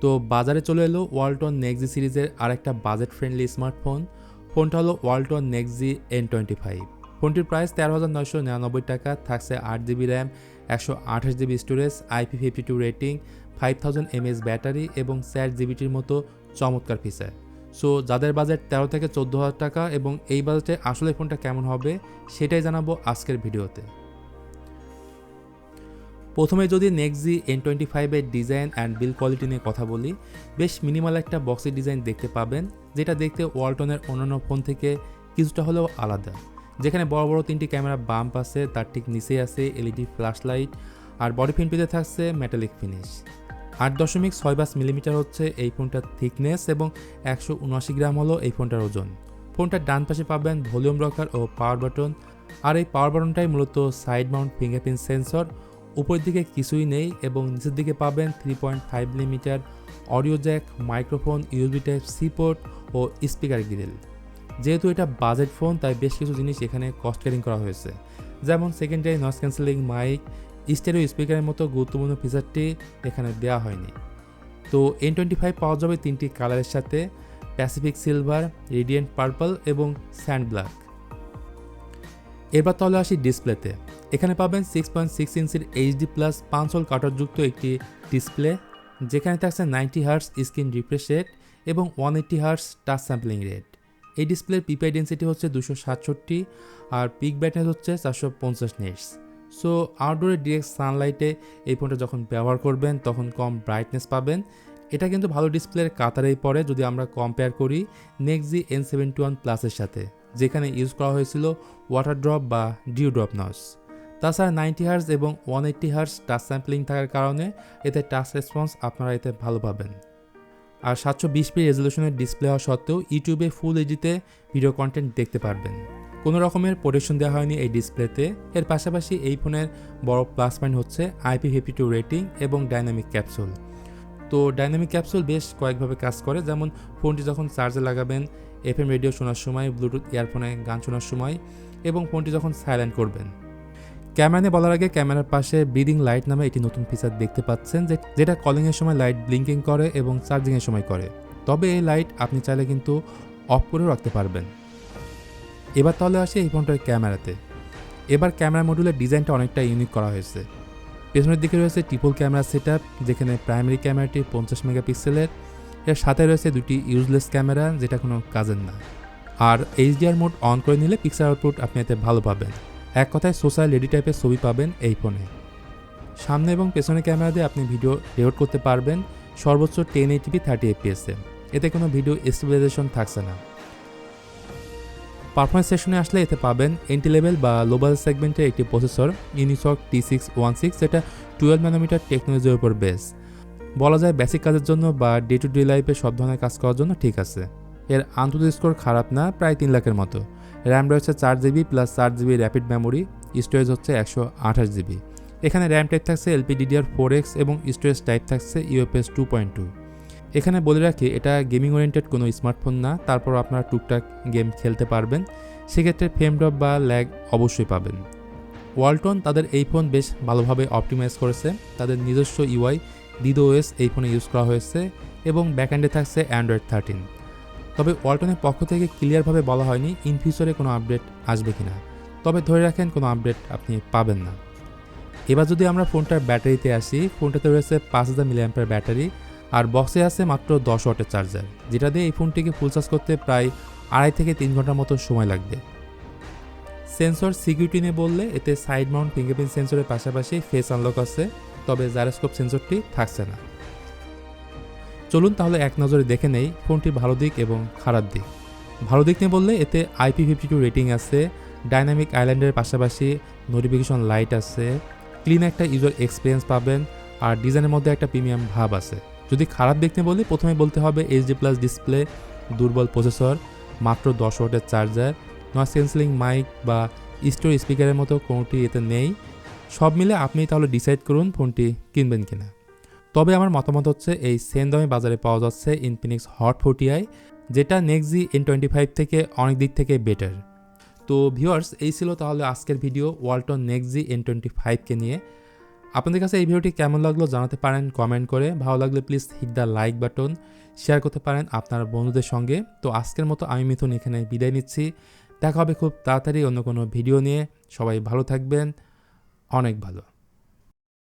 তো বাজারে চলে এলো ওয়ালটন NexG সিরিজের আরেকটা বাজেট ফ্রেন্ডলি স্মার্টফোন। ফোনটা হলো ওয়ালটন NexG N25। ফোনটির প্রাইস 13,999 টাকা, থাকছে 8GB RAM, 128GB storage, IP52 rating, 5000 mAh battery এবং 4GBটির মতো চমৎকার ফিচার। সো যাদের বাজেট 13 থেকে 14,000 টাকা এবং এই বাজেটে আসলে ফোনটা কেমন হবে সেটাই জানাবো আজকের ভিডিওতে। প্রথমে যদি NexG N25 এর ডিজাইন অ্যান্ড বিল্ড কোয়ালিটি নিয়ে কথা বলি, বেশ মিনিমাল একটা বক্সি ডিজাইন দেখতে পাবেন, যেটা দেখতে ওয়ালটনের অন্যান্য ফোন থেকে কিছুটা হলেও আলাদা। যেখানে বড় বড় 3টি ক্যামেরা বাম্প আছে, তার ঠিক নিচেই আছে LED ফ্ল্যাশ লাইট, আর বডি ফিনটিতে থাকছে মেটালিক ফিনিশ। 8.65 মিলিমিটার হচ্ছে এই ফোনটার থিকনেস এবং 179 গ্রাম হলো এই ফোনটার ওজন। ফোনটার ডান পাশে পাবেন ভলিউম রকার ও পাওয়ার বাটন, আর এই পাওয়ার বাটনটাই মূলত সাইড মাউন্ট ফিঙ্গারপ্রিন্ট সেন্সর। উপরের দিকে কিছুই নেই এবং নিচের দিকে পাবেন 3.5 millimetre audio jack, microphone, USB Type-C port ও স্পিকার গ্রিল। যেহেতু এটা বাজেট ফোন তাই বেশ কিছু জিনিস এখানে কস্ট কাটিং করা হয়েছে, যেমন secondary noise cancelling mic, stereo স্পিকারের মতো গুরুত্বপূর্ণ ফিচারটি এখানে দেওয়া হয়নি। তো N25 পাওয়া যাবে 3টি কালারের সাথে, প্যাসিফিক সিলভার, রেডিয়েন্ট পার্পল এবং স্যান্ড ব্ল্যাক। এবার তাহলে আসি ডিসপ্লেতে। এখানে পাবেন 6.6 ইঞ্চির HD+ 5 হোল কাটারযুক্ত একটি ডিসপ্লে, যেখানে থাকছে 90 হার্টজ স্ক্রিন রিফ্রেশ রেট এবং 180 হার্টজ টাচ স্যাম্পলিং রেট। এই ডিসপ্লের পিপিআই ডেন্সিটি হচ্ছে 267 আর পিক ব্রাইটনেস হচ্ছে 450 নিটস। সো আউটডোরে ডিরেক্ট সানলাইটে এই ফোনটা যখন ব্যবহার করবেন তখন কম ব্রাইটনেস পাবেন। এটা কিন্তু ভালো ডিসপ্লের কাতারেই পড়ে যদি আমরা কম্পেয়ার করি NexG N71 প্লাসের সাথে, যেখানে ইউজ করা হয়েছিল ওয়াটার ড্রপ বা ডিউ ড্রপ নয়েজ। তাছাড়া 90 হার্টজ এবং 180 হার্টজ টাচ স্যাম্পলিং থাকার কারণে এতে টাচ রেসপন্স আপনারা এতে ভালো পাবেন। আর 720p রেজলিউশনের ডিসপ্লে হওয়া সত্ত্বেও ইউটিউবে ফুল এইচডিতে ভিডিও কন্টেন্ট দেখতে পারবেন। কোনো রকমের প্রোটেকশন দেওয়া হয়নি এই ডিসপ্লেতে। এর পাশাপাশি এই ফোনের বড় প্লাস পয়েন্ট হচ্ছে IP52 রেটিং এবং ডাইনামিক ক্যাপসুল। তো ডাইনামিক ক্যাপসুল বেশ কয়েকভাবে কাজ করে, যেমন ফোনটি যখন চার্জে লাগাবেন, FM রেডিও শোনার সময়, ব্লুটুথ ইয়ারফোনে গান শোনার সময় এবং ফোনটি যখন সাইলেন্ট করবেন। ক্যামেরা নিয়ে বলার আগে ক্যামেরার পাশে ব্রিদিং লাইট নামে একটি নতুন ফিচার দেখতে পাচ্ছেন, যেটা কলিংয়ের সময় লাইট ব্লিঙ্কিং করে এবং চার্জিংয়ের সময় করে। তবে এই লাইট আপনি চাইলে কিন্তু অফ করেও রাখতে পারবেন। এবার তাহলে আসি এই ফোনটার ক্যামেরাতে। এবার ক্যামেরা মডিউলের ডিজাইনটা অনেকটা ইউনিক করা হয়েছে। পেছনের দিকে রয়েছে ট্রিপল ক্যামেরা সেটআপ, যেখানে প্রাইমারি ক্যামেরাটি 50 মেগাপিক্সেলের, এর সাথে রয়েছে দুটি ইউজলেস ক্যামেরা যেটা কোনো কাজের না। আর HDR মোড অন করে নিলে পিক্সেল আউটপুট আপনি এতে ভালো পাবেন। এক কথায় সোশ্যাল লেডি টাইপের ছবি পাবেন এই ফোনে। সামনে এবং পেছনে ক্যামেরা দিয়ে আপনি ভিডিও রেকর্ড করতে পারবেন সর্বোচ্চ 1080p 30fps-এ। এতে কোনো ভিডিও স্টেবিলাইজেশন থাকছে না। পারফরমেন্স সেকশনে আসলে এতে পাবেন এন্ট্রি লেভেল বা লোবাল সেগমেন্টের একটি প্রসেসর ইউনিসক T616, যেটা 12 ন্যানোমিটার টেকনোলজির উপর বেস। বলা যায় বেসিক কাজের জন্য বা ডে টু ডে লাইফে সব ধরনের কাজ করার জন্য ঠিক আছে। এর আন্তর্জাতিক স্কোর খারাপ না, প্রায় 3 লাখের মতো। র্যাম রয়েছে 4GB plus 4GB rapid memory, storage হচ্ছে 128GB। এখানে র্যাম টাইপ থাকছে LPDDR4X এবং স্টোরেজ টাইপ থাকছে UFS 2.2। এখানে বলে রাখি এটা গেমিং ওরিয়েন্টেড কোনো স্মার্টফোন না, তারপর আপনারা টুকটাক গেম খেলতে পারবেন, সেক্ষেত্রে ফ্রেম ড্রপ বা ল্যাগ অবশ্যই পাবেন। ওয়ালটন তাদের এই ফোন বেশ ভালোভাবে অপটিমাইজ করেছে। তাদের নিজস্ব UI DDoS এই ফোনে ইউজ করা হয়েছে এবং ব্যাকএন্ডে থাকছে Android 13। তবে ওয়ালটনের পক্ষ থেকে ক্লিয়ারভাবে বলা হয়নি ইন ফিউচারে কোনো আপডেট আসবে কিনা, তবে ধরে রাখেন কোনো আপডেট আপনি পাবেন না। এবার যদি আমরা ফোনটার ব্যাটারিতে আসি, ফোনটাতে রয়েছে 5000 mAh ব্যাটারি আর বক্সে আছে মাত্র 10 ওয়াটের চার্জার, যেটা দিয়ে এই ফোনটিকে ফুল চার্জ করতে প্রায় 2.5 থেকে 3 ঘন্টার মতো সময় লাগবে। সেন্সর সিকিউরিটি নিয়ে বললে এতে সাইড মাউন্ট ফিঙ্গারপ্রিন্ট সেন্সরের পাশাপাশি ফেস আনলক আছে, তবে জাইরোস্কোপ সেন্সরটি থাকছে না। চলুন তাহলে এক নজরে দেখে নেই ফোনটির ভালো দিক এবং খারাপ দিক। ভালো দিক নিয়ে বললে এতে IP52 রেটিং আছে, ডাইনামিক আইল্যান্ডের পাশাপাশি নোটিফিকেশন লাইট আছে, ক্লিন একটা ইউজার এক্সপিরিয়েন্স পাবেন আর ডিজাইনের মধ্যে একটা প্রিমিয়াম ভাব আছে। যদি খারাপ দিক নিয়ে বলি, প্রথমে বলতে হবে HD+ ডিসপ্লে, দুর্বল প্রসেসর, মাত্র 10 ওয়াটের চার্জার, নয়েজ ক্যান্সেলিং মাইক বা স্টোরেজ স্পিকারের মতো কোনোটি এতে নেই। সব মিলে আপনি তাহলে ডিসাইড করুন ফোনটি কিনবেন কিনা। তবে আমার মতামত হচ্ছে এই সেম দামে বাজারে পাওয়া যাচ্ছে Infinix Hot 40i, যেটা NexG N25 থেকে অনেক দিক থেকে বেটার। তো ভিউয়ার্স, এই ছিল তাহলে আজকের ভিডিও ওয়ালটন NexG N25কে নিয়ে। আপনাদের কাছে এই ভিডিওটি কেমন লাগলো জানাতে পারেন কমেন্ট করে। ভালো লাগলে please hit the like button, share করতে পারেন আপনার বন্ধুদের সঙ্গে। তো আজকের মতো আমি মিথুন এখানে বিদায় নিচ্ছি। দেখা হবে খুব তাড়াতাড়ি অন্য কোনো ভিডিও নিয়ে। সবাই ভালো থাকবেন, অনেক ভালো।